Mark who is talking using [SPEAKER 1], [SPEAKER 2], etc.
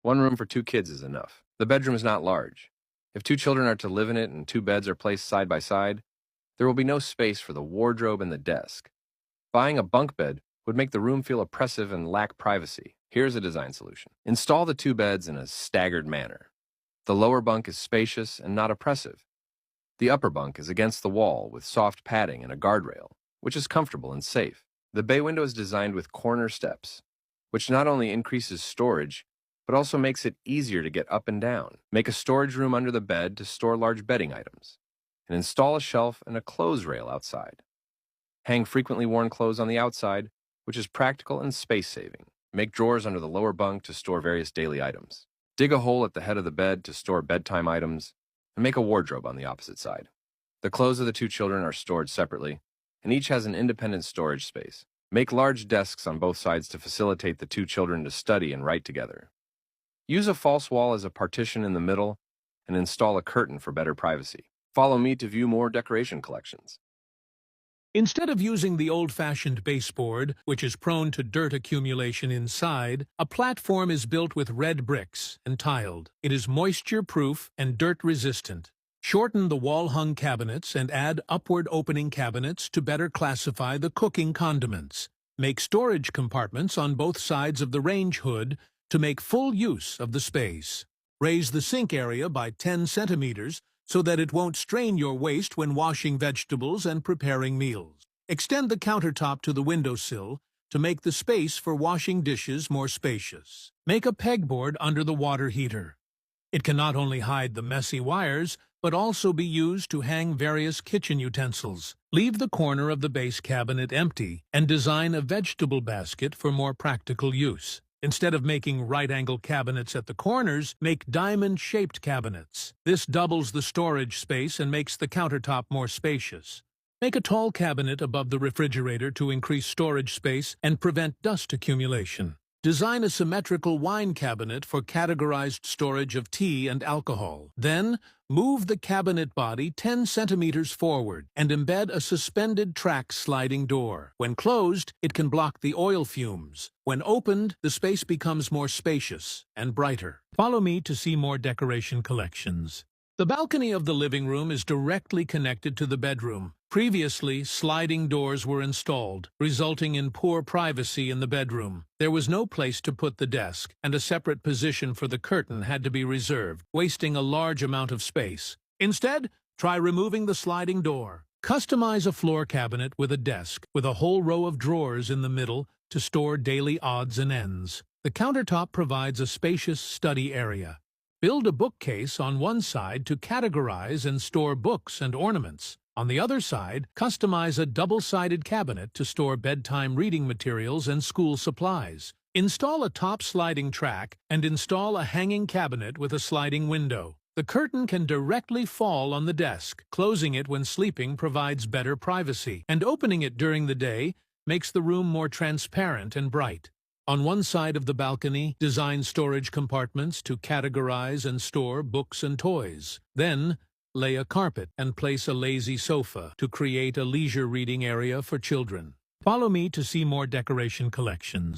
[SPEAKER 1] One room for two kids is enough. The bedroom is not large. If two children are to live in it and two beds are placed side by side, there will be no space for the wardrobe and the desk. Buying a bunk bed would make the room feel oppressive and lack privacy. Here's a design solution. Install the two beds in a staggered manner. The lower bunk is spacious and not oppressive. The upper bunk is against the wall with soft padding and a guardrail, which is comfortable and safe. The bay window is designed with corner steps, which not only increases storage, but also makes it easier to get up and down. Make a storage room under the bed to store large bedding items, and install a shelf and a clothes rail outside. Hang frequently worn clothes on the outside, which is practical and space-saving. Make drawers under the lower bunk to store various daily items. Dig a hole at the head of the bed to store bedtime items, and make a wardrobe on the opposite side. The clothes of the two children are stored separately, and each has an independent storage space. Make large desks on both sides to facilitate the two children to study and write together. Use a false wall as a partition in the middle, and install a curtain for better privacy. Follow me to view more decoration collections.
[SPEAKER 2] Instead of using the old-fashioned baseboard, which is prone to dirt accumulation inside, a platform is built with red bricks and tiled. It is moisture-proof and dirt-resistant. Shorten the wall-hung cabinets and add upward-opening cabinets to better classify the cooking condiments. Make storage compartments on both sides of the range hood to make full use of the space. Raise the sink area by 10 centimeters so that it won't strain your waist when washing vegetables and preparing meals. Extend the countertop to the windowsill to make the space for washing dishes more spacious. Make a pegboard under the water heater. It can not only hide the messy wires, but also be used to hang various kitchen utensils. Leave the corner of the base cabinet empty and design a vegetable basket for more practical use. Instead of making right-angle cabinets at the corners, make diamond-shaped cabinets. This doubles the storage space and makes the countertop more spacious. Make a tall cabinet above the refrigerator to increase storage space and prevent dust accumulation. Design a symmetrical wine cabinet for categorized storage of tea and alcohol. Then, move the cabinet body 10 centimeters forward and embed a suspended track sliding door. When closed, it can block the oil fumes. When opened, the space becomes more spacious and brighter. Follow me to see more decoration collections. The balcony of the living room is directly connected to the bedroom. Previously, sliding doors were installed, resulting in poor privacy in the bedroom. There was no place to put the desk, and a separate position for the curtain had to be reserved, wasting a large amount of space. Instead, try removing the sliding door. Customize a floor cabinet with a desk, with a whole row of drawers in the middle to store daily odds and ends. The countertop provides a spacious study area. Build a bookcase on one side to categorize and store books and ornaments. On the other side, customize a double-sided cabinet to store bedtime reading materials and school supplies. Install a top sliding track and install a hanging cabinet with a sliding window. The curtain can directly fall on the desk. Closing it when sleeping provides better privacy, and opening it during the day makes the room more transparent and bright. On one side of the balcony, design storage compartments to categorize and store books and toys. Then, lay a carpet and place a lazy sofa to create a leisure reading area for children. Follow me to see more decoration collections.